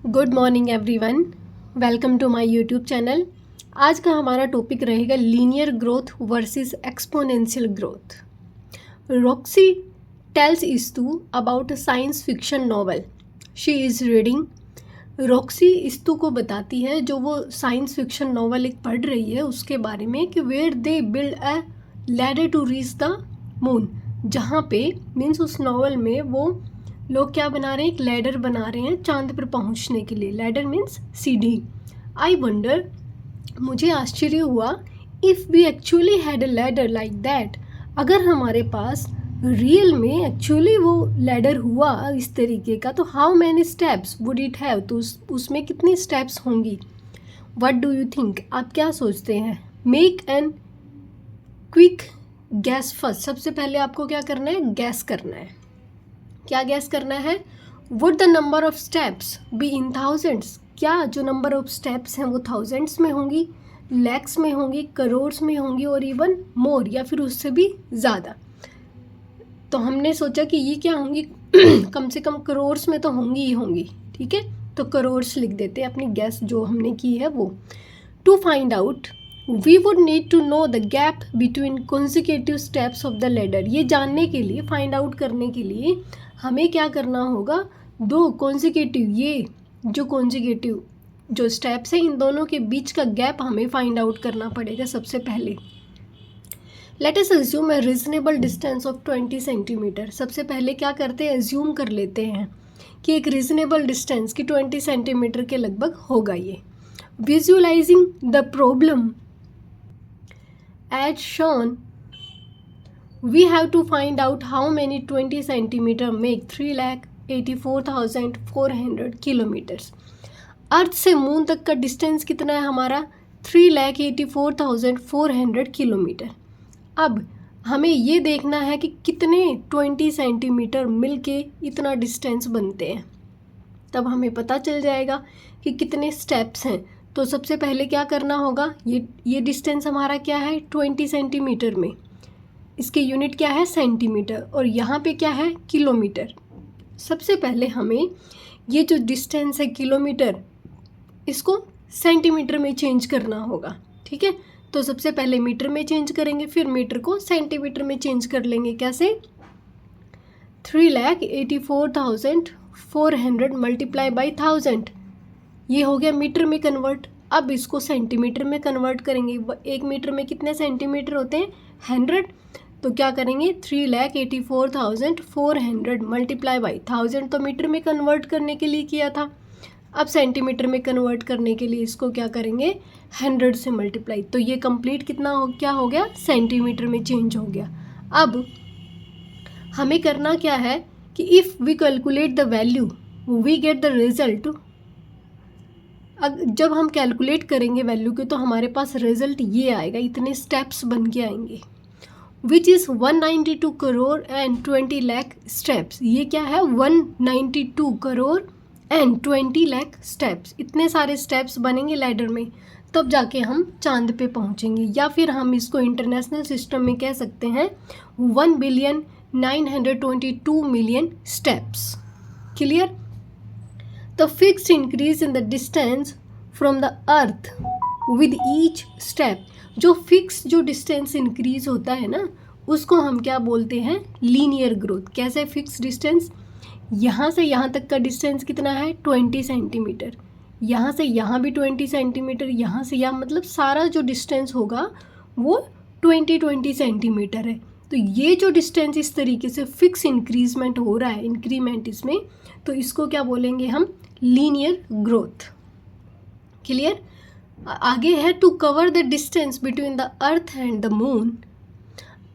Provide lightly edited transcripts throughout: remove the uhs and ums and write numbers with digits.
Good morning everyone, welcome to my YouTube channel. आज का हमारा टॉपिक रहेगा linear growth versus exponential growth. Roxy tells Istu about a science fiction novel she is reading. Roxy Istu को बताती है जो वो साइंस फिक्शन नॉवल एक पढ़ रही है उसके बारे में कि where they build a ladder to reach the moon, जहाँ पे मीन्स उस नॉवल में वो लोग क्या बना रहे हैं, एक लैडर बना रहे हैं चांद पर पहुंचने के लिए। लैडर मीन्स सीढ़ी। आई वंडर, मुझे आश्चर्य हुआ, if we actually had a ladder like that, अगर हमारे पास रियल में एक्चुअली वो लैडर हुआ इस तरीके का तो how many steps would it have, तो उसमें कितनी स्टेप्स होंगी। व्हाट डू यू थिंक, आप क्या सोचते हैं। Make an quick gas first, सबसे पहले आपको क्या करना है, गैस करना है। क्या गैस करना है। Would the number of steps be in thousands, क्या जो नंबर ऑफ स्टेप्स हैं वो थाउजेंड्स में होंगी, लैक्स में होंगी, करोड्स में होंगी और इवन मोर, या फिर उससे भी ज़्यादा। तो हमने सोचा कि ये क्या होंगी कम से कम करोड्स में तो होंगी ही होंगी। ठीक है, तो करोड्स लिख देते हैं अपनी गैस जो हमने की है वो। To find out we would need to know the gap between consecutive steps of the ladder, ये जानने के लिए, फाइंड आउट करने के लिए हमें क्या करना होगा, दो कॉन्सिक्यूटिव, ये जो कॉन्सिक्यूटिव जो स्टेप्स हैं इन दोनों के बीच का गैप हमें फाइंड आउट करना पड़ेगा सबसे पहले। Let us assume A reasonable distance of 20 centimetre. सबसे पहले क्या करते हैं, अज्यूम कर लेते हैं कि एक रीजनेबल डिस्टेंस की 20 सेंटीमीटर के लगभग होगा ये। Visualising the problem as shown, we have to find out how many 20 centimeter make 3,84,400 kilometres. अर्थ से मून तक का डिस्टेंस कितना है हमारा, 3,84,400 किलोमीटर। अब हमें ये देखना है कि कितने 20 सेंटीमीटर मिल के इतना डिस्टेंस बनते हैं, तब हमें पता चल जाएगा कि कितने स्टेप्स हैं। तो सबसे पहले क्या करना होगा, ये डिस्टेंस हमारा क्या है 20 सेंटीमीटर में, इसकी यूनिट क्या है सेंटीमीटर, और यहाँ पे क्या है किलोमीटर। सबसे पहले हमें ये जो डिस्टेंस है किलोमीटर, इसको सेंटीमीटर में चेंज करना होगा। ठीक है, तो सबसे पहले मीटर में चेंज करेंगे, फिर मीटर को सेंटीमीटर में चेंज कर लेंगे। कैसे, 3,84,400 मल्टीप्लाई बाई 1000, ये हो गया मीटर में कन्वर्ट। अब इसको सेंटीमीटर में कन्वर्ट करेंगे। एक मीटर में कितने सेंटीमीटर होते हैं, 100। तो क्या करेंगे, 3,84,400 मल्टीप्लाई बाई 1000, तो मीटर में कन्वर्ट करने के लिए किया था। अब सेंटीमीटर में कन्वर्ट करने के लिए इसको क्या करेंगे, 100 से मल्टीप्लाई, तो ये कंप्लीट कितना क्या हो गया, सेंटीमीटर में चेंज हो गया। अब हमें करना क्या है कि if we calculate the value we get the result. जब हम कैलकुलेट करेंगे वैल्यू के तो हमारे पास रिजल्ट ये आएगा, इतने स्टेप्स बन के आएंगे, which is 192 crore and 20 lakh steps. ये क्या है, 192 करोड़ एंड 20 लाख स्टेप्स, इतने सारे स्टेप्स बनेंगे लैडर में, तब जाके हम चांद पे पहुंचेंगे। या फिर हम इसको इंटरनेशनल सिस्टम में कह सकते हैं 1,922,000,000 steps. Clear. The fixed increase in the distance from the earth with each step, जो फिक्स जो डिस्टेंस इंक्रीज होता है ना उसको हम क्या बोलते हैं, लीनियर ग्रोथ। कैसे फिक्स डिस्टेंस, यहाँ से यहाँ तक का डिस्टेंस कितना है 20 सेंटीमीटर, यहाँ से यहाँ भी 20 सेंटीमीटर, यहाँ से यहाँ, मतलब सारा जो डिस्टेंस होगा वो 20 सेंटीमीटर है। तो ये जो डिस्टेंस इस तरीके से फिक्स इंक्रीजमेंट हो रहा है, इंक्रीमेंट इसमें, तो इसको क्या बोलेंगे हम, लीनियर ग्रोथ। क्लियर। आगे है to cover the distance between the earth and the moon.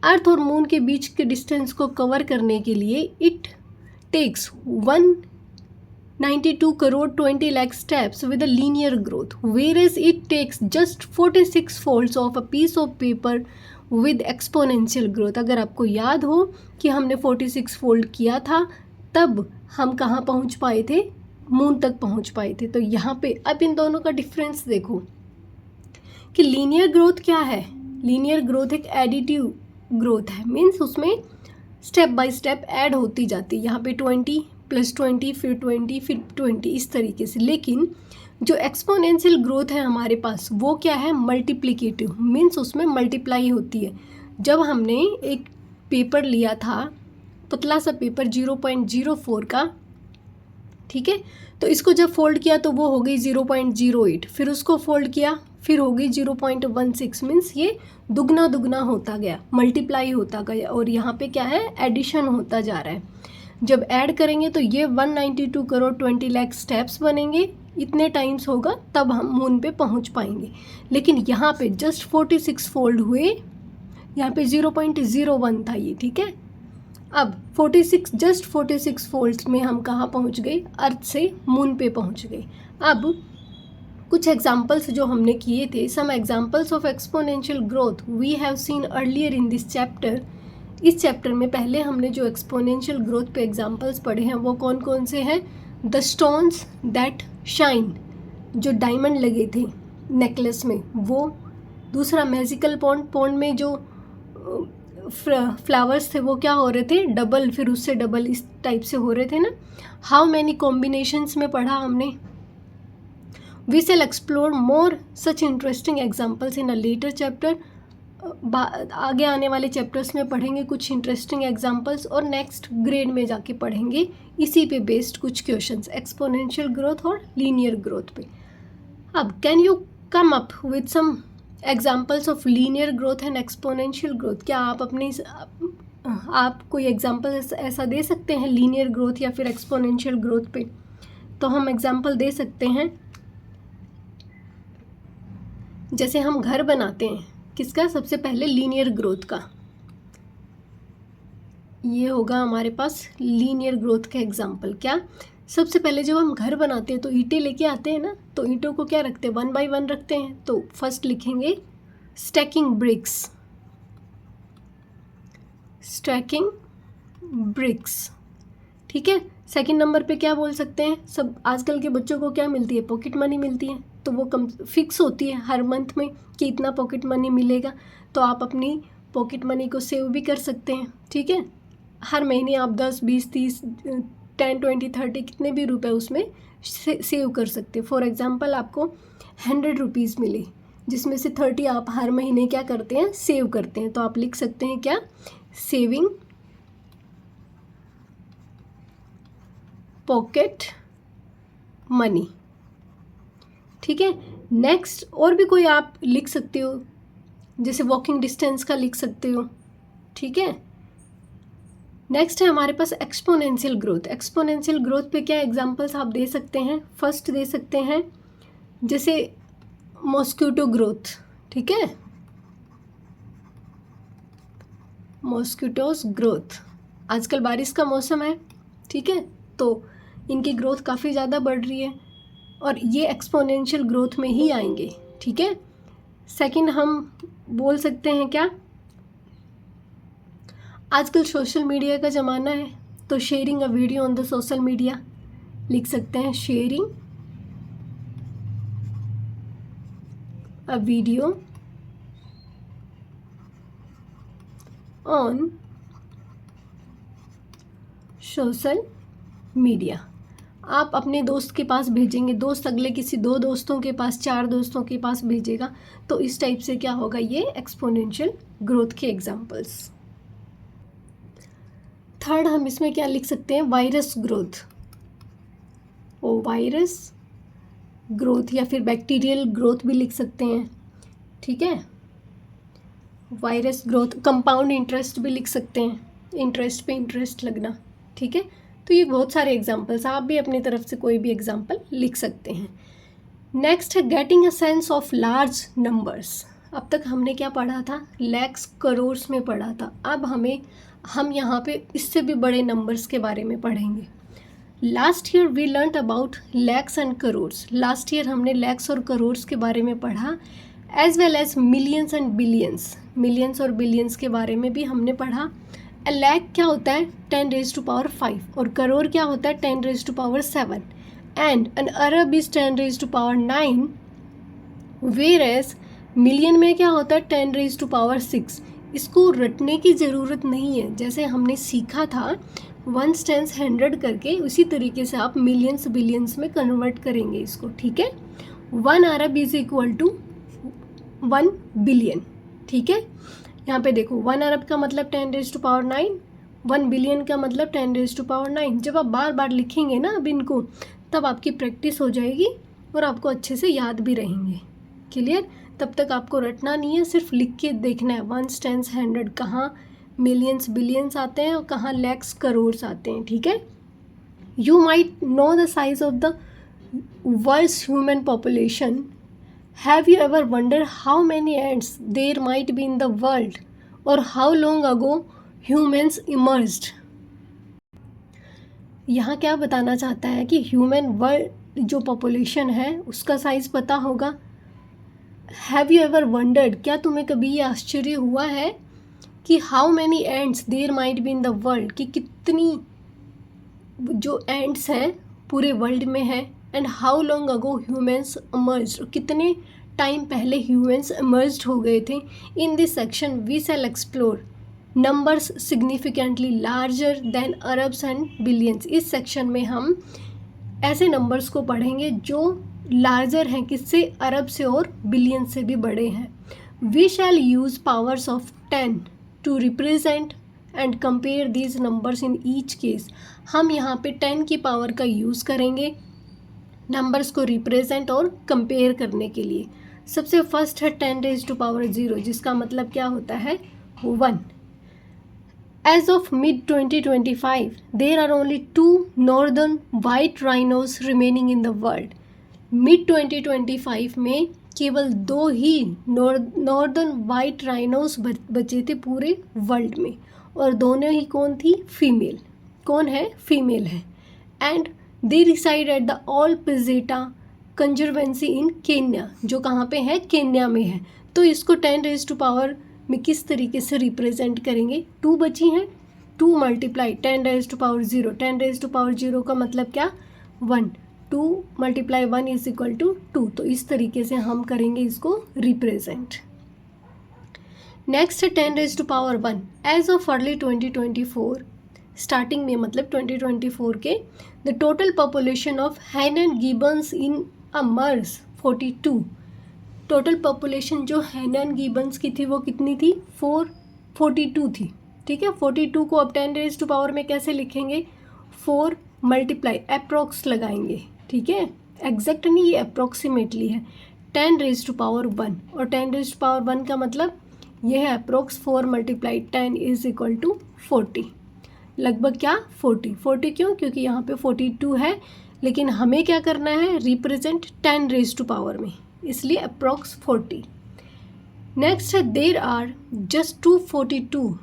Earth और मून के बीच के डिस्टेंस को कवर करने के लिए it takes 192 crore 20 lakh steps with a linear growth, whereas it takes just 46 folds of a piece of paper with exponential growth. अगर आपको याद हो कि हमने 46 फोल्ड किया था तब हम कहाँ पहुँच पाए थे, मून तक पहुँच पाए थे। तो यहाँ पे अब इन दोनों का डिफरेंस देखो कि लीनियर ग्रोथ क्या है, लीनियर ग्रोथ एक एडिटिव ग्रोथ है, मीन्स उसमें स्टेप बाय स्टेप ऐड होती जाती है। यहाँ पे 20 प्लस 20 फिर 20 फिर 20 इस तरीके से। लेकिन जो एक्सपोनेंशियल ग्रोथ है हमारे पास वो क्या है, मल्टीप्लिकेटिव, मीन्स उसमें मल्टीप्लाई होती है। जब हमने एक पेपर लिया था, पतला सा पेपर 0.04 का, ठीक है, तो इसको जब फोल्ड किया तो वो हो गई 0.08, फिर उसको फोल्ड किया फिर हो गई 0.16, मीन्स ये दुगना दुगना होता गया, मल्टीप्लाई होता गया। और यहाँ पे क्या है, एडिशन होता जा रहा है। जब ऐड करेंगे तो ये 192 करोड़ 20 लाख स्टेप्स बनेंगे, इतने टाइम्स होगा तब हम मून पे पहुँच पाएंगे। लेकिन यहाँ पे जस्ट 46 फोल्ड हुए, यहाँ पे 0.01 था ये, ठीक है। अब 46 फोल्ड्स में हम कहाँ पहुँच गए, अर्थ से मून पे पहुँच गए। अब कुछ एग्जाम्पल्स जो हमने किए थे, some examples of exponential growth we have seen earlier in this chapter. इस चैप्टर में पहले हमने जो एक्सपोनेंशियल ग्रोथ पे एग्जाम्पल्स पढ़े हैं वो कौन कौन से हैं, द स्टोन्स दैट शाइन, जो डायमंड लगे थे नेकलेस में वो। दूसरा मैजिकल पॉन्ड, पॉन्ड में जो फ्लावर्स थे वो क्या हो रहे थे, डबल, फिर उससे डबल, इस टाइप से हो रहे थे ना। हाउ मैनी कॉम्बिनेशंस में पढ़ा हमने। We shall explore more such interesting examples in a later chapter. आगे आने वाले चैप्टर्स में पढ़ेंगे कुछ इंटरेस्टिंग एग्जाम्पल्स, और नेक्स्ट ग्रेड में जाके पढ़ेंगे इसी पे बेस्ड कुछ क्वेश्चंस, एक्सपोनेंशियल ग्रोथ और लीनियर ग्रोथ पे। अब can you come up with some examples of linear growth and exponential growth. क्या आप कोई एग्जाम्पल ऐसा दे सकते हैं लीनियर ग्रोथ या फिर एक्सपोनेंशियल ग्रोथ पे। तो हम एग्जाम्पल दे सकते हैं, जैसे हम घर बनाते हैं, किसका, सबसे पहले लीनियर ग्रोथ का। ये होगा हमारे पास लीनियर ग्रोथ का एग्जाम्पल। क्या, सबसे पहले जब हम घर बनाते हैं तो ईंटें लेके आते हैं ना, तो ईंटों को क्या रखते हैं, 1 बाय 1 रखते हैं। तो फर्स्ट लिखेंगे स्टैकिंग ब्रिक्स, स्टैकिंग ब्रिक्स, ठीक है। सेकंड नंबर पे क्या बोल सकते हैं, सब आजकल के बच्चों को क्या मिलती है, पॉकेट मनी मिलती है, तो वो कम फिक्स होती है हर मंथ में कि इतना पॉकेट मनी मिलेगा। तो आप अपनी पॉकेट मनी को सेव भी कर सकते हैं, ठीक है। हर महीने आप 10, 20, 30, 10, 20, 30 कितने भी रुपए उसमें सेव कर सकते हैं। फॉर एग्जांपल आपको 100 रुपीज़ मिले, जिसमें से 30 आप हर महीने क्या करते हैं, सेव करते हैं। तो आप लिख सकते हैं क्या, सेविंग पॉकेट मनी, ठीक है। नेक्स्ट और भी कोई आप लिख सकते हो, जैसे वॉकिंग डिस्टेंस का लिख सकते हो, ठीक है। नेक्स्ट है हमारे पास एक्सपोनेंशियल ग्रोथ। एक्सपोनेंशियल ग्रोथ पे क्या एग्जांपल्स आप दे सकते हैं, फर्स्ट दे सकते हैं जैसे मॉस्किटो ग्रोथ, ठीक है, मॉस्किटोज ग्रोथ। आजकल बारिश का मौसम है, ठीक है, तो इनकी ग्रोथ काफ़ी ज़्यादा बढ़ रही है और ये एक्सपोनेंशियल ग्रोथ में ही आएंगे, ठीक है। सेकंड हम बोल सकते हैं क्या, आजकल सोशल मीडिया का ज़माना है, तो sharing a video on the social media लिख सकते हैं, sharing a video on social media. आप अपने दोस्त के पास भेजेंगे, दोस्त अगले किसी 2 दोस्तों के पास, 4 दोस्तों के पास भेजेगा, तो इस टाइप से क्या होगा, ये एक्सपोनेंशियल ग्रोथ के एग्जांपल्स। थर्ड हम इसमें क्या लिख सकते हैं, वायरस ग्रोथ, ओ वायरस ग्रोथ, या फिर बैक्टीरियल ग्रोथ भी लिख सकते हैं, ठीक है। वायरस ग्रोथ, कंपाउंड इंटरेस्ट भी लिख सकते हैं, इंटरेस्ट पे इंटरेस्ट लगना, ठीक है। तो ये बहुत सारे एग्जांपल्स, आप भी अपनी तरफ से कोई भी एग्जांपल लिख सकते हैं। नेक्स्ट है getting a sense of large numbers. अब तक हमने क्या पढ़ा था, लैक्स करोर्स में पढ़ा था। अब हम यहाँ पे इससे भी बड़े नंबर्स के बारे में पढ़ेंगे। Last year we learn about lakhs and crores. Last year हमने लैक्स और करोर्स के बारे में पढ़ा, as well as millions and billions. Millions और बिलियंस के बारे में भी हमने पढ़ा। अ लैक क्या होता है, 10 raised to power 5, और करोड़ क्या होता है, 10 raised to power 7, and an Arab is 10 raised to power 9, whereas million में क्या होता है, 10 raised to power 6। इसको रटने की ज़रूरत नहीं है, जैसे हमने सीखा था 1 टेंस 100 करके उसी तरीके से आप मिलियंस बिलियंस में कन्वर्ट करेंगे इसको, ठीक है। 1 अरब इज इक्वल टू 1 बिलियन, ठीक है। यहाँ पे देखो 1 अरब का मतलब 10⁻9, 1 बिलियन का मतलब 10⁻9। जब आप बार बार लिखेंगे ना अब इनको, तब आपकी प्रैक्टिस हो जाएगी और आपको अच्छे से याद भी रहेंगे। क्लियर? तब तक आपको रटना नहीं है, सिर्फ लिख के देखना है 1 टेंस 100 कहाँ मिलियंस बिलियंस आते हैं और कहाँ लैक्स करोड़ आते हैं, ठीक है। You might know the size of the world's human population. Have you ever wondered how many ants there might be in the world, or how long ago humans emerged? यहाँ क्या बताना चाहता है कि ह्यूमन वर्ल्ड जो population है उसका size पता होगा। हैव यू एवर वंडर्ड, क्या तुम्हें कभी ये आश्चर्य हुआ है कि how many ants there might be in the world, कि कितनी जो एंट्स हैं पूरे वर्ल्ड में है, and how long ago humans emerged, कितने टाइम पहले ह्यूमन्स इमर्ज्ड हो गए थे। In this section we shall explore numbers significantly larger than arabs and billions. इस सेक्शन में हम ऐसे नंबर्स को पढ़ेंगे जो लार्जर हैं, किससे, अरब से और बिलियन से भी बड़े हैं। We shall use powers of 10 to represent and compare these numbers in each case. हम यहाँ पे 10 की पावर का यूज़ करेंगे नंबर्स को रिप्रेजेंट और कंपेयर करने के लिए। सबसे फर्स्ट है 10⁻0, जिसका मतलब क्या होता है, 1। As of mid-2025, there are only 2 northern white rhinos remaining in the world. Mid-2025 में केवल 2 ही नॉर्दर्न वाइट राइनोस बचे थे पूरे वर्ल्ड में, और दोनों ही कौन थी, फीमेल। कौन है, फीमेल है। And they reside at the Ol Pejeta Conservancy in Kenya, जो कहाँ पे है, केन्या में है। तो इसको 10⁻⁴ में किस तरीके से रिप्रेजेंट करेंगे, 2 बची हैं, 2 मल्टीप्लाई 10⁻⁴, 10⁻⁴ का मतलब क्या, 1, 2 × 1 इज इक्वल टू 2। तो इस तरीके से हम करेंगे इसको रिप्रेजेंट। नेक्स्ट है 10⁻1। एज ऑफ अर्ली 2024, स्टार्टिंग में मतलब 2024 के, the total population of Hahn and Gibbons in a MERS 42। Total population जो हैन एंड गिबन्स की थी वो कितनी थी, 42 थी, ठीक है। 42 को अब 10⁻⁴ में कैसे लिखेंगे, 4 मल्टीप्लाई अप्रॉक्स लगाएंगे, ठीक है, एग्जैक्ट नहीं, ये अप्रॉक्सीमेटली है। 10⁻1, और 10⁻1 का मतलब ये है अप्रॉक्स 4 × 10 इज इक्वल टू 40, लगभग क्या, 40 क्यों, क्योंकि यहाँ पे 42 है, लेकिन हमें क्या करना है, रिप्रेजेंट 10⁻⁴ में, इसलिए अप्रॉक्स 40। नेक्स्ट है there are just 242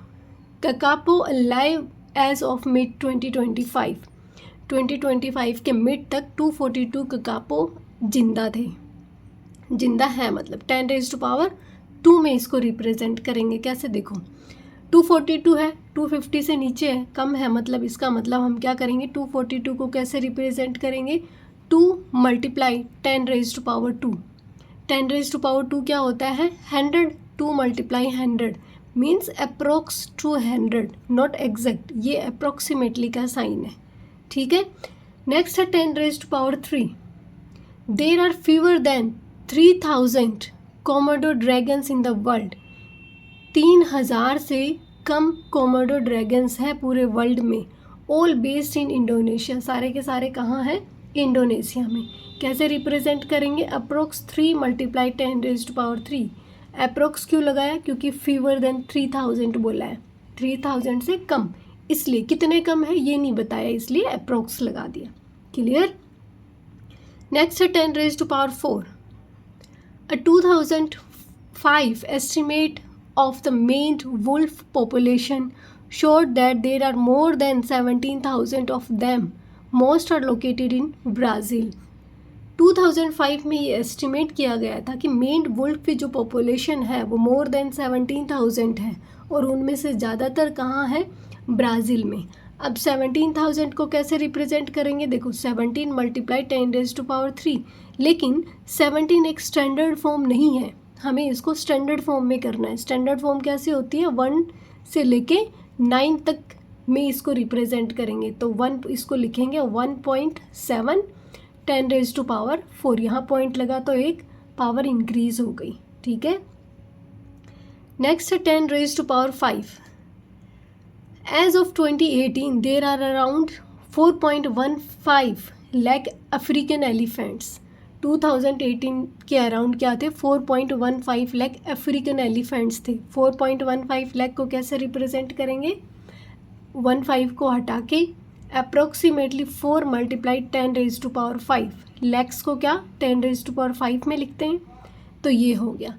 kakapo alive as of mid 2025 के मिड तक 242 ककापो जिंदा थे, जिंदा है, मतलब 10⁻2 में इसको रिप्रेजेंट करेंगे। कैसे, देखो 242 है, 250 से नीचे है, कम है, मतलब इसका मतलब हम क्या करेंगे, 242 को कैसे रिप्रेजेंट करेंगे, 2 × 10⁻2। 10⁻2 क्या होता है, 100, 2 × 100 मीन्स अप्रोक्स 200, नॉट एग्जैक्ट, ये अप्रोक्सीमेटली का साइन है, ठीक है। नेक्स्ट है 10⁻3। There are fewer than 3000 Komodo dragons in the world. 3000 से कम कोमोडो ड्रैगन्स है पूरे वर्ल्ड में, ऑल बेस्ड इन इंडोनेशिया, सारे के सारे कहाँ हैं, इंडोनेशिया में। कैसे रिप्रेजेंट करेंगे, अप्रोक्स 3 × 10⁻3। अप्रोक्स क्यों लगाया, क्योंकि फीवर देन 3000 बोला है, 3000 से कम, इसलिए कितने कम है ये नहीं बताया, इसलिए अप्रोक्स लगा दिया। क्लियर। नेक्स्ट है 10⁻4। A 2005 estimate of the maned wolf population showed that there are more than 17,000 of them. Most are located in Brazil. 2005 में ये एस्टिमेट किया गया था कि मेंड वुल्फ की जो पॉपुलेशन है वो मोर देन 17,000 है, और उनमें से ज़्यादातर कहाँ है, ब्राज़ील में। अब 17,000 को कैसे रिप्रेजेंट करेंगे, देखो 17 × 10⁻3, लेकिन 17 एक स्टैंडर्ड फॉर्म नहीं है, हमें इसको स्टैंडर्ड फॉर्म में करना है। स्टैंडर्ड फॉर्म कैसे होती है, 1 से लेके 9 तक में इसको रिप्रेजेंट करेंगे तो 1 इसको लिखेंगे 1.7 10⁻⁴। यहाँ पॉइंट लगा तो एक पावर इंक्रीज हो गई, ठीक है। नेक्स्ट है 10⁻⁵। As of 2018 there are around 4.15 lakh African elephants. 2018 के अराउंड क्या थे, 4.15 लाख अफ्रीकन एलिफेंट्स थे। 4.15 लाख को कैसे रिप्रेजेंट करेंगे, 15 को हटा के अप्रोक्सीमेटली 4 × 10⁻⁵। लैक्स को क्या 10⁻⁵ में लिखते हैं, तो ये हो गया।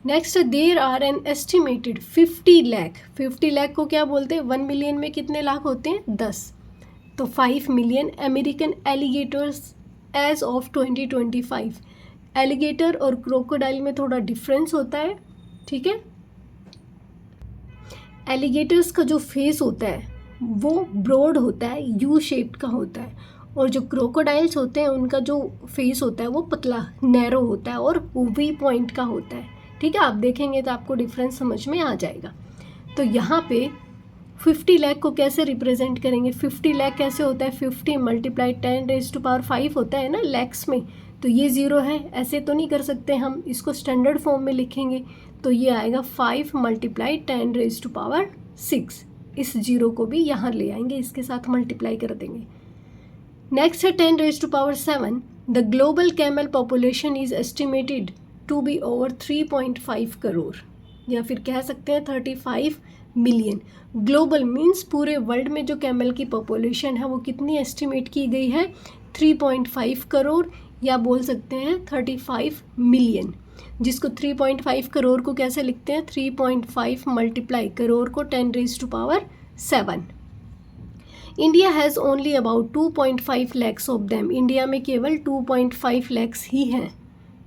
Next there are an estimated 50 lakh. 50 lakh को क्या बोलते हैं, 1 मिलियन में कितने लाख होते हैं, 10, तो 5 million American alligators as of 2025। Alligator और क्रोकोडाइल में थोड़ा डिफरेंस होता है, ठीक है। एलिगेटर्स का जो फेस होता है वो ब्रॉड होता है, यू शेप्ड का होता है, और जो क्रोकोडाइल्स होते हैं उनका जो फेस होता है वो पतला नैरो होता है और वी पॉइंट का होता है, ठीक है। आप देखेंगे तो आपको डिफरेंस समझ में आ जाएगा। तो यहाँ पे 50 लाख को कैसे रिप्रेजेंट करेंगे, 50 लाख कैसे होता है, 50 × 10⁻⁵ होता है ना लैक्स में, तो ये 0 है, ऐसे तो नहीं कर सकते हम, इसको स्टैंडर्ड फॉर्म में लिखेंगे तो ये आएगा 5 × 10⁻⁶। इस 0 को भी यहाँ ले आएंगे, इसके साथ मल्टीप्लाई कर देंगे। नेक्स्ट है 10⁻⁷। The global camel population is estimated to be over 3.5 crore, या फिर कह सकते हैं 35 मिलियन। ग्लोबल मीन्स पूरे वर्ल्ड में जो कैमल की पॉपुलेशन है वो कितनी एस्टिमेट की गई है, 3.5 करोड़, या बोल सकते हैं 35 मिलियन। जिसको 3.5 करोड़ को कैसे लिखते हैं, 3.5 मल्टीप्लाई करोड़ को 10⁻⁷। India has only about 2.5 lakhs of them. India में केवल 2.5 लैक्स ही हैं,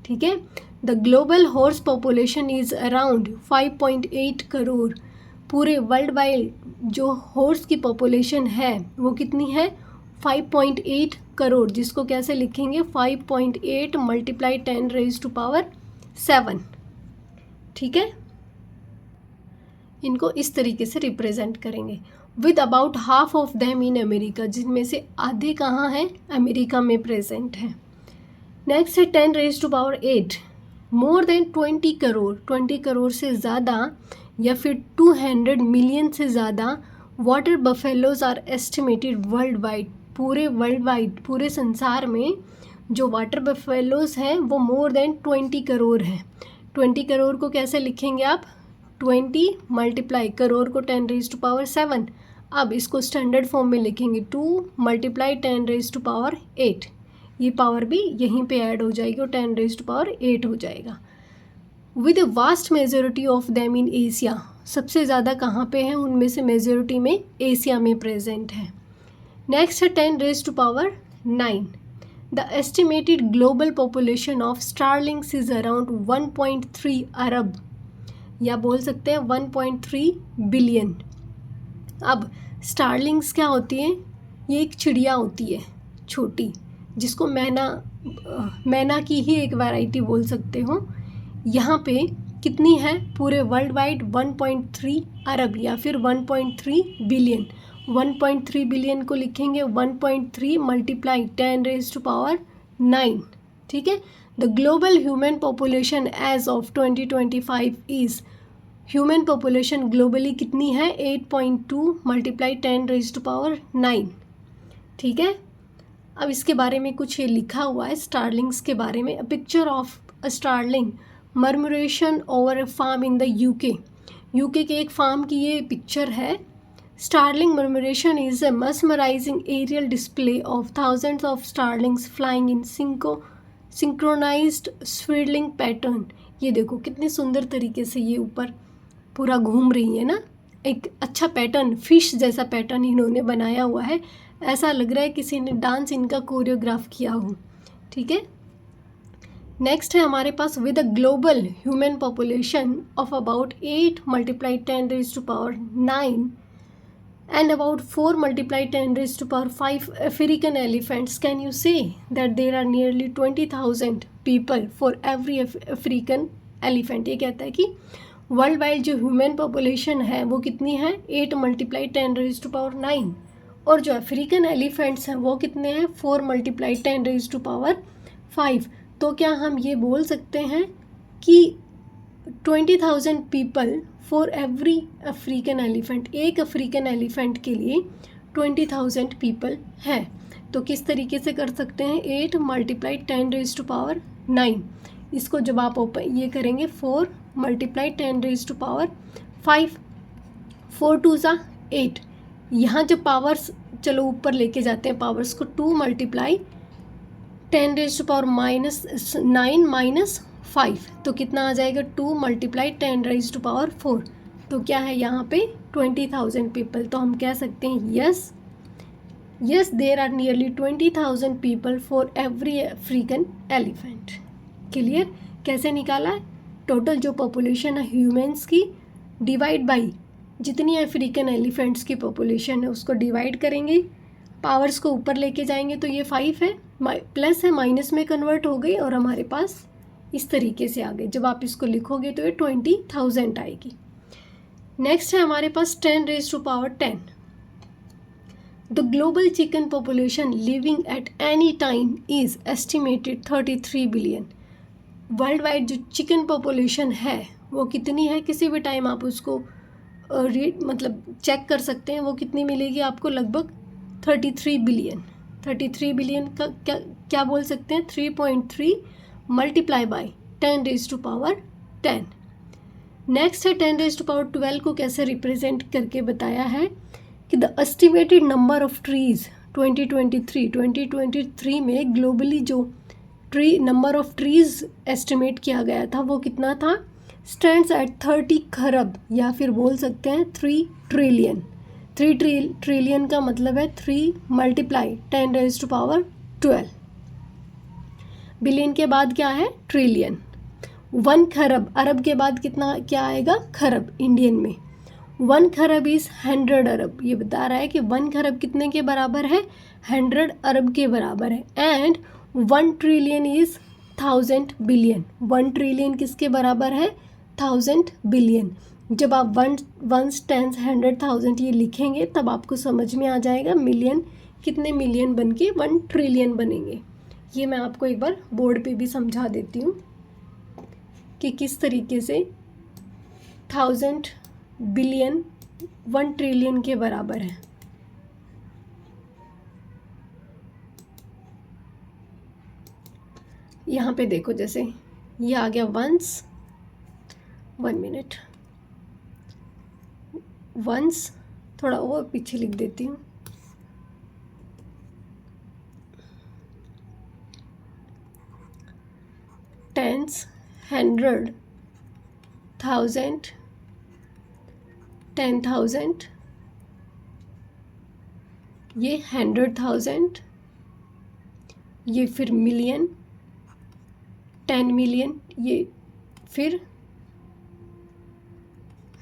ठीक है। The global horse population is around 5.8 crore. पूरे वर्ल्ड वाइड जो हॉर्स की पॉपुलेशन है वो कितनी है, 5.8 करोड़, जिसको कैसे लिखेंगे 5.8 मल्टीप्लाई 10⁻⁷, ठीक है। इनको इस तरीके से रिप्रेजेंट करेंगे। With about half of them in America, जिनमें से आधे कहाँ हैं, अमेरिका में प्रेजेंट हैं। नेक्स्ट है 10⁻⁸। मोर देन 20 करोड़, 20 करोड़ से ज़्यादा या फिर 200 मिलियन से ज़्यादा water buffaloes are estimated world wide. पूरे वर्ल्ड वाइड, पूरे संसार में जो वाटर बफेलोज हैं वो मोर देन 20 करोड़ हैं। 20 करोड़ को कैसे लिखेंगे आप, 20 मल्टीप्लाई करोड़ को 10⁻⁷। अब इसको स्टैंडर्ड फॉर्म में लिखेंगे 2 मल्टीप्लाई 10⁻⁸। ये पावर भी यहीं पे ऐड हो जाएगी और 10⁻⁸ हो जाएगा। With a vast majority of them in Asia, सबसे ज़्यादा कहाँ पे हैं, उनमें से मेजॉरिटी में एशिया में प्रेजेंट है। नेक्स्ट है 10⁻⁹। The estimated global population of starlings is around 1.3 अरब, या बोल सकते हैं 1.3 बिलियन। अब स्टारलिंग्स क्या होती है, ये एक चिड़िया होती है छोटी, जिसको मैना की ही एक वैरायटी बोल सकते हो। यहाँ पे कितनी है, पूरे वर्ल्ड वाइड 1.3 अरब या फिर 1.3 बिलियन। 1.3 बिलियन को लिखेंगे 1.3 मल्टीप्लाई 10⁻⁹, ठीक है। The global human population as of 2025 is, human population globally कितनी है, 8.2 मल्टीप्लाई 10⁻⁹, ठीक है। अब इसके बारे में कुछ ये लिखा हुआ है स्टारलिंग्स के बारे में। A picture of a starling murmuration over a farm in the UK के एक फार्म की ये पिक्चर है। Starling murmuration is a mesmerizing aerial display of thousands of starlings flying in synchronised swirling pattern. ये देखो कितने सुंदर तरीके से ये ऊपर पूरा घूम रही है ना, एक अच्छा पैटर्न, फिश जैसा पैटर्न इन्होंने बनाया हुआ है। ऐसा लग रहा है किसी ने डांस इनका कोरियोग्राफ किया हो, ठीक है। नेक्स्ट है हमारे पास with a global human population of about 8 multiply 10⁻⁹ and about 4 multiplied 10⁵ African elephants, can you say that there are nearly 20,000 people for every African elephant? ये कहता है कि वर्ल्ड वाइड जो ह्यूमन पॉपुलेशन है वो कितनी है, 8 × 10⁻⁹ और जो अफ्रीकन एलिफेंट्स हैं वो कितने हैं, 4 × 10⁵ तो क्या हम ये बोल सकते हैं कि 20,000 people for every African elephant, एक अफ्रीकन एलिफेंट के लिए 20,000 पीपल है। तो किस तरीके से कर सकते हैं, 8 × 10⁻⁹ इसको जब आप ये करेंगे 4 × 10⁵, 4 2 सा 8, यहाँ जब पावर्स चलो ऊपर लेके जाते हैं पावर्स को, 2 × 10⁻⁻9 - 5 तो कितना आ जाएगा, 2 × 10⁻⁴ तो क्या है यहाँ पे 20,000 पीपल। तो हम कह सकते हैं yes there are nearly 20,000 people for every African elephant. Clear, कैसे निकाला है, टोटल जो पॉपुलेशन है ह्यूमंस की डिवाइड बाई जितनी अफ्रीकन एलिफेंट्स की पॉपुलेशन है उसको डिवाइड करेंगे, पावर्स को ऊपर लेके जाएंगे तो ये 5 है, प्लस है माइनस में कन्वर्ट हो गई और हमारे पास इस तरीके से आ गए। जब आप इसको लिखोगे तो ये 20,000 आएगी। नेक्स्ट है हमारे पास 10⁻10। The global chicken population living at any time is estimated 33 billion. World wide जो चिकन पॉपुलेशन है वो कितनी है, किसी भी टाइम आप उसको मतलब चेक कर सकते हैं, वो कितनी मिलेगी आपको, लगभग 33 बिलियन। 33 बिलियन का क्या बोल सकते हैं, 3.3 × 10⁻10। नेक्स्ट है 10⁻12 को कैसे रिप्रेजेंट करके बताया है कि the estimated number of trees 2023 में ग्लोबली जो नंबर ऑफ ट्रीज एस्टिमेट किया गया था वो कितना था, स्टैंड्स एट 30 खरब या फिर बोल सकते हैं 3 ट्रिलियन। 3 ट्रिलियन का मतलब है 3 × 10⁻12। बिलियन के बाद क्या है, ट्रिलियन। 1 खरब, अरब के बाद कितना क्या आएगा, खरब इंडियन में। 1 खरब इज़ 100 अरब, ये बता रहा है कि 1 खरब कितने के बराबर है, 100 अरब के बराबर है। And 1 trillion is 1000 billion. 1 trillion किसके बराबर है, 1000 बिलियन। जब आप 1 10 100 1000 ये लिखेंगे तब आपको समझ में आ जाएगा मिलियन कितने मिलियन बन के 1 ट्रिलियन बनेंगे। ये मैं आपको एक बार बोर्ड पे भी समझा देती हूँ कि किस तरीके से 1000 बिलियन 1 ट्रिलियन के बराबर है। यहाँ पे देखो, जैसे ये आ गया वंस, 1 मिनट, वंस थोड़ा और पीछे लिख देती हूँ, टेंस, 100, 1000, 10,000, ये 100,000, ये फिर मिलियन, 10 मिलियन, ये फिर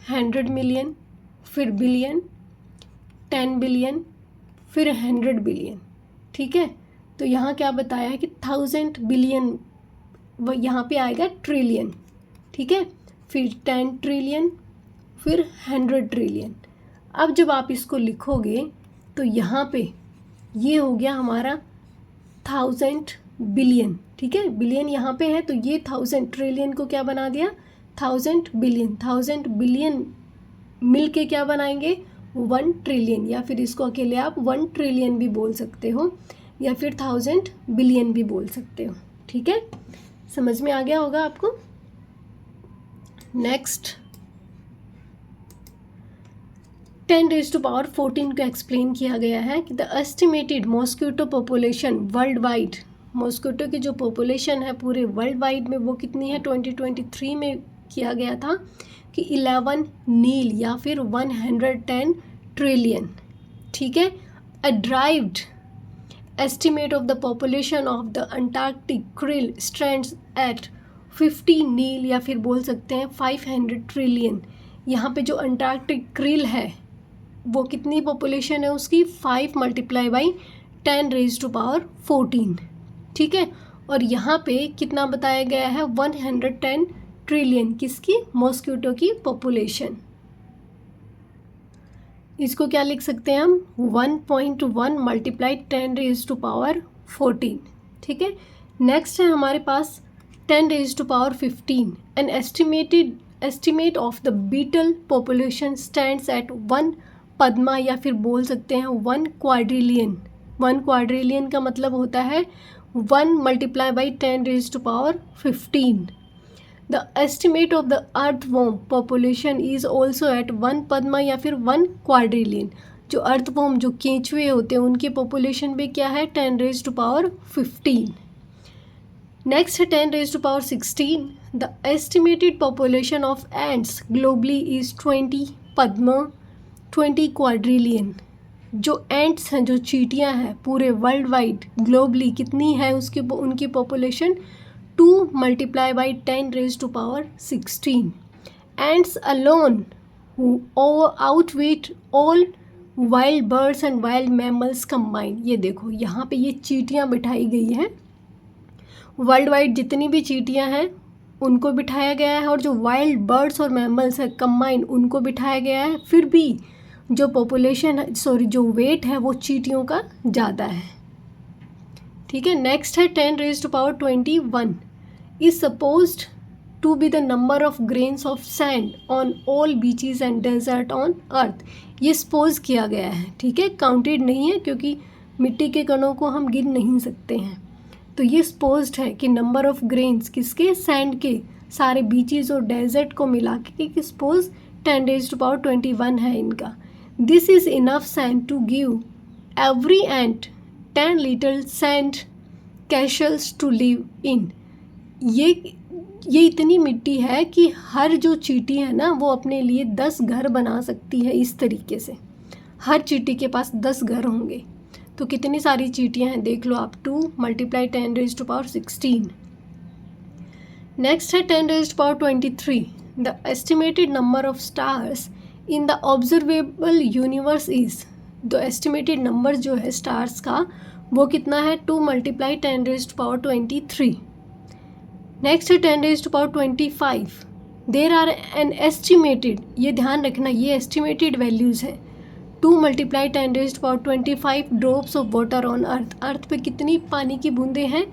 100 मिलियन, फिर बिलियन, 10 बिलियन, फिर 100 बिलियन। ठीक है, तो यहाँ क्या बताया है कि 1000 बिलियन, वो यहाँ पे आएगा ट्रिलियन। ठीक है, फिर 10 ट्रिलियन, फिर 100 ट्रिलियन। अब जब आप इसको लिखोगे तो यहाँ पे ये हो गया हमारा 1000 बिलियन। ठीक है, बिलियन यहाँ पे है तो ये 1000 ट्रिलियन को क्या बना दिया, 1000 बिलियन। 1000 बिलियन मिल के क्या बनाएंगे, 1 ट्रिलियन, या फिर इसको अकेले आप 1 ट्रिलियन भी बोल सकते हो या फिर 1000 बिलियन भी बोल सकते हो। ठीक है, समझ में आ गया होगा आपको। नेक्स्ट 10⁻14 को एक्सप्लेन किया गया है कि the estimated mosquito population world wide, mosquito की जो पॉपुलेशन है पूरे वर्ल्ड वाइड में वो कितनी है, 2023 में किया गया था कि 11 नील या फिर 110 ट्रिलियन। ठीक है, अ derived estimate of the population of the Antarctic krill stands at 50 नील या फिर बोल सकते हैं 500 ट्रिलियन। यहाँ पे जो अंटार्कटिक क्रिल है वो कितनी पॉपुलेशन है उसकी, 5 × 10⁻14। ठीक है, और यहाँ पे कितना बताया गया है, 110 ट्रिलियन, किसकी? मॉस्किटो की पॉपुलेशन। इसको क्या लिख सकते हैं हम? 1.1 मल्टीप्लाइड 10⁻14। ठीक है। नेक्स्ट है हमारे पास 10⁻15। An estimate of the beetle population stands at 1 पद्मा, या फिर बोल सकते हैं 1 क्वाड्रिलियन। 1 क्वाड्रिलियन का मतलब होता है 1 multiply by 10⁻15। The estimate of the earthworm population is also eight 1 पद्मा या फिर 1 क्वाड्रिलियन। जो अर्थवॉर्म, जो केंचुए होते हैं, उनकी पॉपुलेशन भी क्या है? 10⁻15। नेक्स्ट है 10⁻16। The estimated population of ants globally is 20 Padma 20 quadrillion. जो एंट्स हैं, जो चींटियां हैं, पूरे वर्ल्ड वाइड ग्लोबली कितनी है उनकी population? 2 multiplied by 10⁻16. Ants alone who outweigh all wild birds and wild mammals combined. ये देखो यहाँ पे ये चींटियाँ बिठाई गई हैं। वर्ल्ड वाइड जितनी भी चींटियाँ हैं उनको बिठाया गया है, और जो वाइल्ड बर्ड्स और मैमल्स हैं कंबाइन उनको बिठाया गया है। फिर भी जो पॉपुलेशन, जो वेट है वो चींटियों का ज़्यादा है। ठीक है। नेक्स्ट है 10⁻21 is supposed to be the number of grains of sand on all beaches and desert on earth. ये सपोज किया गया है, ठीक है, काउंटेड नहीं है क्योंकि मिट्टी के कणों को हम गिन नहीं सकते हैं। तो ये सपोज्ड है कि नंबर ऑफ ग्रेन्स किसके? सैंड के, सारे बीचेस और डेजर्ट को मिला के सपोज 10⁻21 है इनका। This is enough sand to give every ant 10 little sand castles to live in. ये इतनी मिट्टी है कि हर जो चींटी है ना वो अपने लिए 10 घर बना सकती है। इस तरीके से हर चींटी के पास 10 घर होंगे। तो कितनी सारी चींटियां हैं देख लो आप। 2 multiply 10⁻16। नेक्स्ट है 10⁻23। The estimated number of stars in the observable universe is. The estimated number जो है स्टार्स का वो कितना है? 2 multiply 10⁻23। नेक्स्ट है 10⁻25। देर आर एन एस्टिमेटेड, ये ध्यान रखना ये एस्टिमेटेड वैल्यूज़ है। 2 multiply 10⁻25 drops of water on earth. Earth पे कितनी पानी की बूंदें हैं?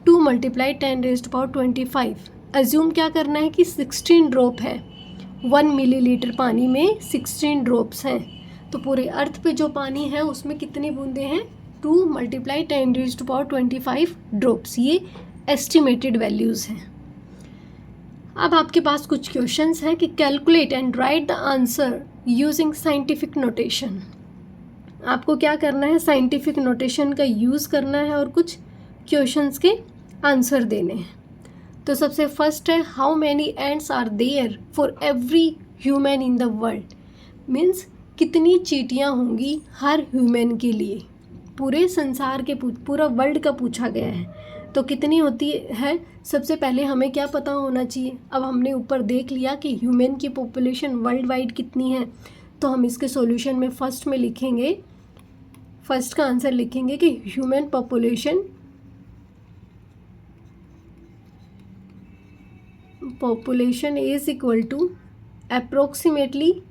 2 multiply 10⁻25। अज्यूम क्या करना है कि 16 ड्रॉप है। 1 मिलीलीटर पानी में 16 ड्रॉप्स हैं। तो पूरे अर्थ पे जो पानी है उसमें कितनी बूंदें हैं? 2 multiply 10⁻25 ड्रॉप्स। ये एस्टिमेटेड वैल्यूज़ हैं। अब आपके पास कुछ क्वेश्चंस हैं कि calculate and right the answer using scientific notation. आपको क्या करना है? साइंटिफिक नोटेशन का यूज़ करना है और कुछ क्वेश्चंस के आंसर देने हैं। तो सबसे फर्स्ट है how many ants are there for every human in the world. Means कितनी चींटियाँ होंगी हर ह्यूमन के लिए। पूरे संसार के पूरा वर्ल्ड का पूछा गया है। तो कितनी होती है? सबसे पहले हमें क्या पता होना चाहिए? अब हमने ऊपर देख लिया कि ह्यूमन की पॉपुलेशन वर्ल्ड वाइड कितनी है, तो हम इसके सॉल्यूशन में फर्स्ट में लिखेंगे, फर्स्ट का आंसर लिखेंगे कि human population is equal to approximately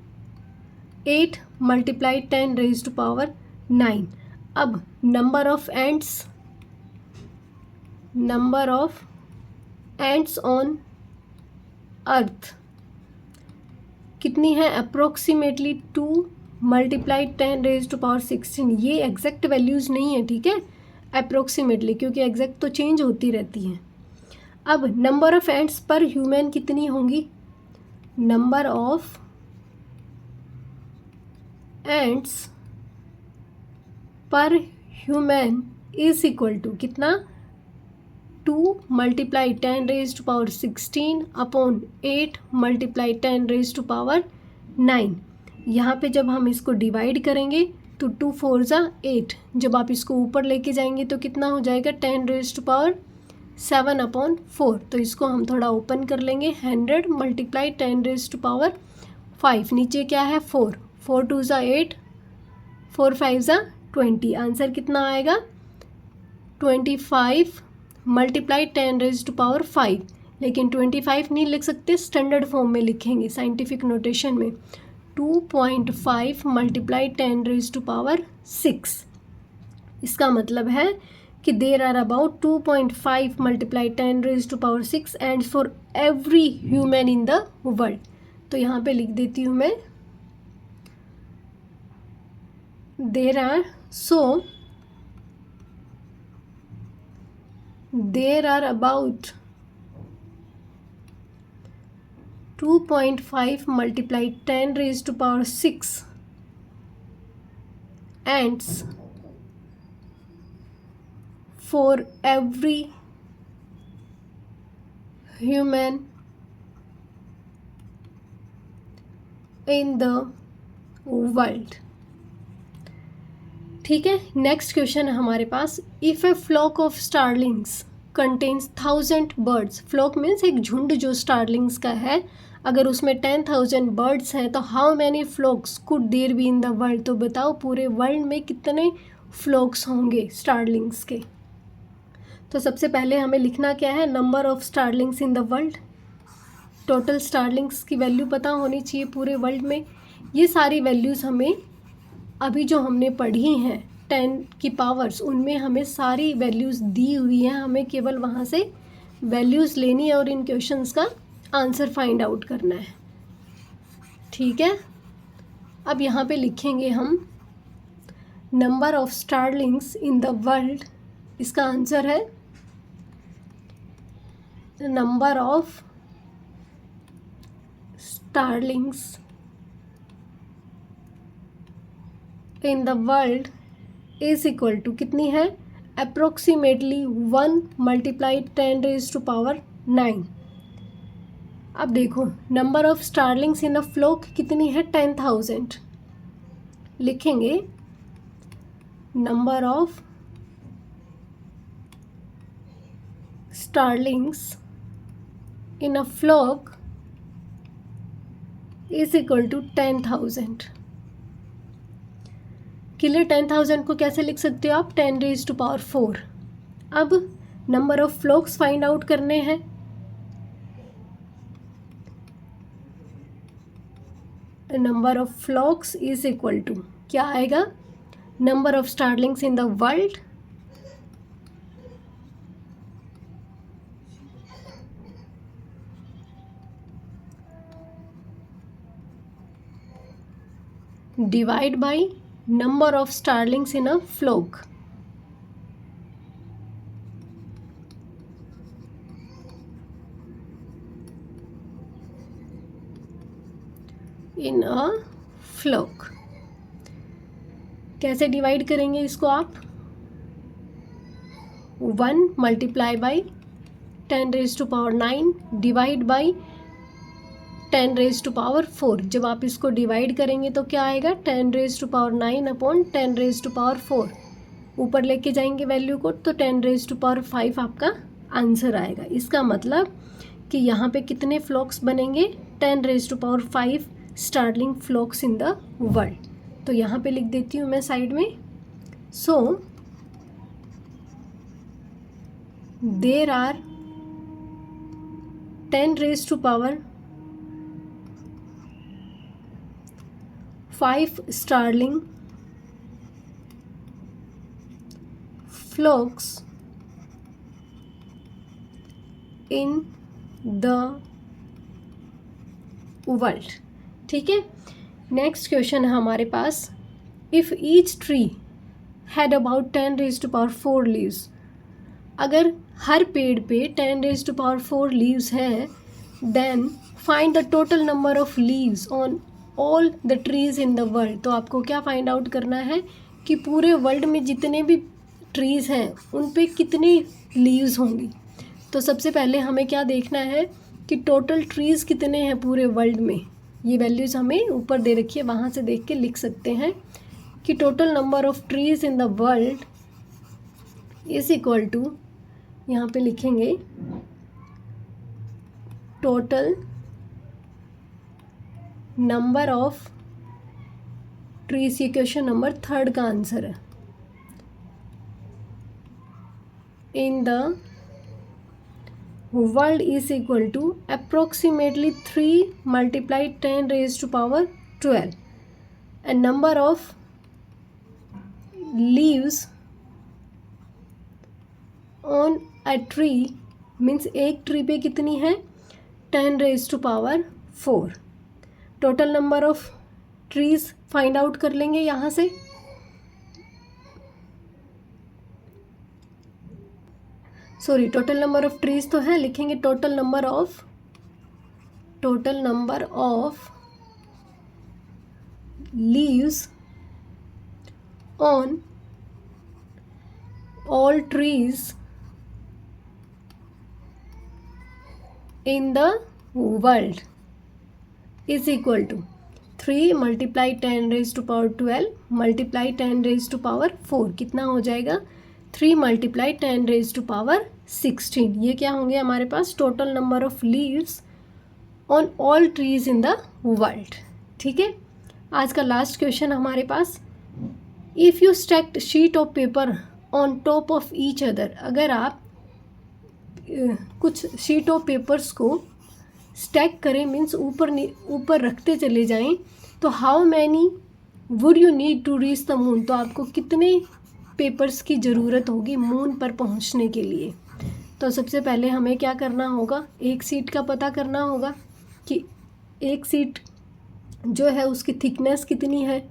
8 multiply 10⁻9। अब number of ants on earth कितनी है? Approximately 2 multiply 10⁻16। ये एग्जैक्ट वैल्यूज़ नहीं है, ठीक है, अप्रोक्सीमेटली, क्योंकि एग्जैक्ट तो चेंज होती रहती हैं। अब नंबर ऑफ एंट्स पर ह्यूमन कितनी होंगी? नंबर ऑफ एंट्स पर ह्यूमन इज इक्वल टू कितना? 2 multiply 10⁻16 अपॉन 8 multiply 10⁻9। यहाँ पे जब हम इसको डिवाइड करेंगे तो 2 4 ज़ा 8। जब आप इसको ऊपर लेके जाएंगे तो कितना हो जाएगा? 10⁻7 अपॉन 4। तो इसको हम थोड़ा ओपन कर लेंगे। 100 multiply 10⁻5। नीचे क्या है? 4 4 2 ज़ा 8 4 5 ज़ा 20। आंसर कितना आएगा? 25 multiply 10⁻5। लेकिन 25 नहीं लिख सकते, स्टैंडर्ड फॉर्म में लिखेंगे साइंटिफिक नोटेशन में। 2.5 मल्टीप्लाई 10⁻⁶। इसका मतलब है कि there are about 2.5 multiply 10⁻⁶ and for every human in the world. तो यहाँ पे लिख देती हूँ मैं, there are about 2.5 multiply 10⁻⁶ ants for every human in the world। ठीक है, नेक्स्ट क्वेश्चन है हमारे पास। If a flock of starlings contains 1000 birds, flock means एक झुंड जो स्टारलिंग्स का है, अगर उसमें 10,000 बर्ड्स हैं तो how many flocks could there be in the world. तो बताओ पूरे वर्ल्ड में कितने फ्लॉक्स होंगे स्टारलिंग्स के। तो सबसे पहले हमें लिखना क्या है, number of starlings in the world. Total starlings की वैल्यू पता होनी चाहिए पूरे वर्ल्ड में। ये सारी वैल्यूज़ हमें अभी जो हमने पढ़ी हैं 10 की पावर्स, उनमें हमें सारी वैल्यूज़ दी हुई हैं, हमें केवल वहाँ से वैल्यूज़ लेनी है और इन क्वेश्चंस का आंसर फाइंड आउट करना है। ठीक है, अब यहाँ पे लिखेंगे हम number of starlings in the world. इसका आंसर है number of starlings in the world is equal to कितनी है, अप्रोक्सीमेटली 1 मल्टीप्लाई 10⁻⁹। अब देखो number of starlings in a flock कितनी है, 10,000। लिखेंगे number of starlings in a flock is equal to 10,000। Clear, 10,000 को कैसे लिख सकते हो आप, 10⁻⁴। अब number of flocks find out करने हैं। Number of flocks is equal to क्या आएगा, number of starlings in the world divide by number of starlings in a flock. In a flock कैसे डिवाइड करेंगे इसको आप, 1 मल्टीप्लाई बाई 10⁻⁹ डिवाइड बाई 10⁻⁴। जब आप इसको डिवाइड करेंगे तो क्या आएगा, 10⁻⁹ अपॉन 10⁻⁴। ऊपर लेके जाएंगे वैल्यू को तो 10⁻⁵ आपका आंसर आएगा। इसका मतलब कि यहाँ पे कितने फ्लॉक्स बनेंगे, 10⁻⁵ स्टारलिंग फ्लॉक्स इन द वर्ल्ड। तो यहाँ पे लिख देती हूँ मैं साइड में, सो there are 10⁵ starling flocks in the world। ठीक है, नेक्स्ट क्वेश्चन है हमारे पास। If each tree had about 10⁻⁴ leaves, अगर हर पेड़ पे 10⁻⁴ लीव्स हैं, then find the total number of leaves on all the trees in the world. तो आपको क्या फाइंड आउट करना है कि पूरे वर्ल्ड में जितने भी ट्रीज़ हैं उन पे कितनी लीव्स होंगी। तो सबसे पहले हमें क्या देखना है कि टोटल ट्रीज़ कितने हैं पूरे वर्ल्ड में। ये वैल्यूज़ हमें ऊपर दे रखी है, वहाँ से देख के लिख सकते हैं कि total number of trees in the world is equal to, यहाँ पे लिखेंगे टोटल नंबर ऑफ ट्रीज। ये क्वेश्चन नंबर 3 का आंसर है। In the world is equal to approximately 3 multiplied 10 raised to power 12, and number of leaves on a tree means एक tree पे कितनी है 10 raised to power 4. Total number of trees find out कर लेंगे यहाँ से. Sorry, total number of trees तो है, लिखेंगे total number of leaves on all trees in the world is equal to 3 multiply 10 raised to power 12 multiply 10 raised to power 4. कितना हो जाएगा 3 multiply 10 raised to power 16. ये क्या होंगे हमारे पास total number of leaves on all trees in the world. ठीक है, आज का लास्ट क्वेश्चन हमारे पास. If you stacked sheet of paper on top of each other, अगर आप कुछ शीट ऑफ पेपर्स को स्टैक करें मीन्स ऊपर रखते चले जाएं, तो how many would you need to reach the moon, तो आपको कितने पेपर्स की ज़रूरत होगी मून पर पहुंचने के लिए. तो सबसे पहले हमें क्या करना होगा, एक सीट का पता करना होगा कि एक सीट जो है उसकी थिकनेस कितनी है.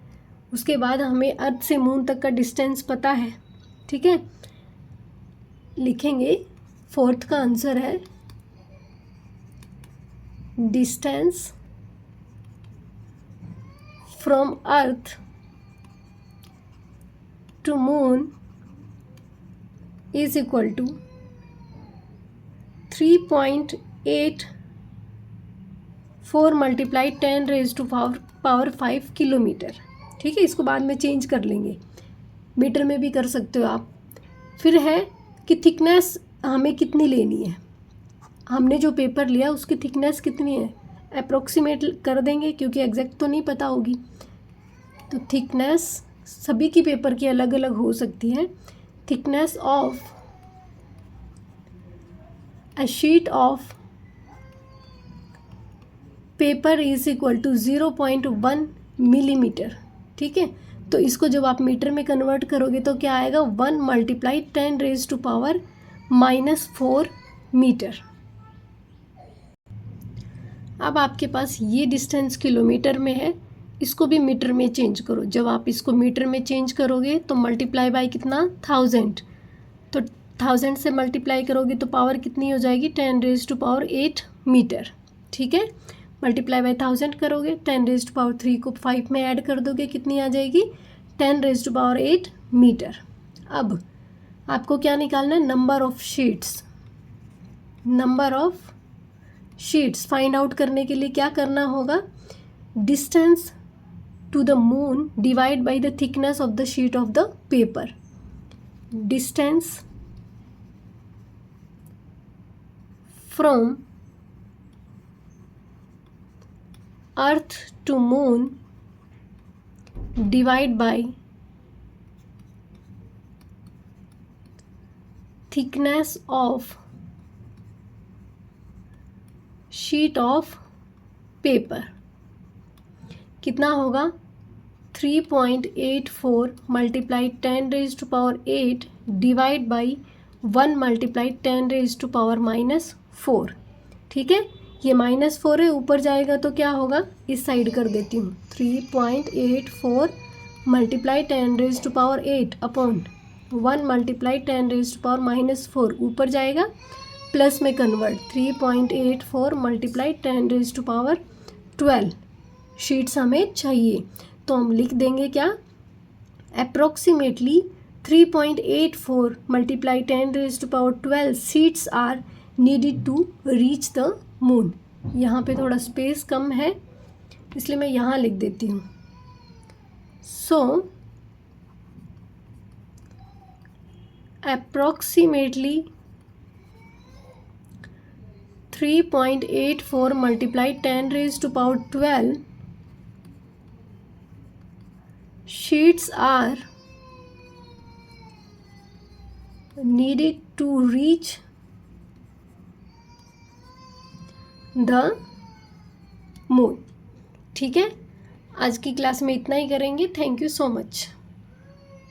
उसके बाद हमें अर्थ से मून तक का डिस्टेंस पता है. ठीक है, लिखेंगे फोर्थ का आंसर है distance from earth to moon is equal to 3.84 multiply 10 raise to power 5 kilometre. ठीक है, इसको बाद में चेंज कर लेंगे, मीटर में भी कर सकते हो आप. फिर है कि थिकनेस हमें कितनी लेनी है, हमने जो पेपर लिया उसकी थिकनेस कितनी है, अप्रोक्सीमेट कर देंगे क्योंकि एग्जैक्ट तो नहीं पता होगी. तो थिकनेस सभी की पेपर की अलग अलग हो सकती है. Thickness of a sheet of paper is equal to 0.1 millimetre. ठीक है, तो इसको जब आप मीटर में कन्वर्ट करोगे तो क्या आएगा 1 multiply 10 raise to power -4 metre. अब आपके पास ये डिस्टेंस किलोमीटर में है, इसको भी मीटर में चेंज करो. जब आप इसको मीटर में चेंज करोगे तो मल्टीप्लाई बाय कितना 1000, तो 1000 से मल्टीप्लाई करोगे तो पावर कितनी हो जाएगी 10 रेज टू पावर 8 मीटर. ठीक है, मल्टीप्लाई बाय 1000 करोगे, 10 रेज टू पावर 3 को 5 में ऐड कर दोगे, कितनी आ जाएगी 10 रेज टू पावर 8 मीटर. अब आपको क्या निकालना है, number of sheets find out करने के लिए क्या करना होगा, distance to the moon divide by the thickness of the sheet of the paper. Distance from earth to moon divide by thickness of sheet of paper. कितना होगा 3.84 multiply 10 raise to power 8 divide by 1 multiply 10 raise to power -4. ठीक है, ये -4 है, ऊपर जाएगा तो क्या होगा, इस साइड कर देती हूँ. 3.84 multiply 10 raise to power 8 upon 1 multiply 10 raise to power -4, ऊपर जाएगा प्लस में convert. 3.84 multiply 10 raise to power 12 sheets हमें चाहिए, तो हम लिख देंगे क्या, approximately 3.84 multiply 10 raise to power 12 sheets are needed to reach the moon. यहाँ पे थोड़ा स्पेस कम है इसलिए मैं यहाँ लिख देती हूँ. सो approximately 3.84 multiply 10 raised to power 12 sheets are needed to reach the moon. ठीक है, आज की क्लास में इतना ही करेंगे। Thank you so much.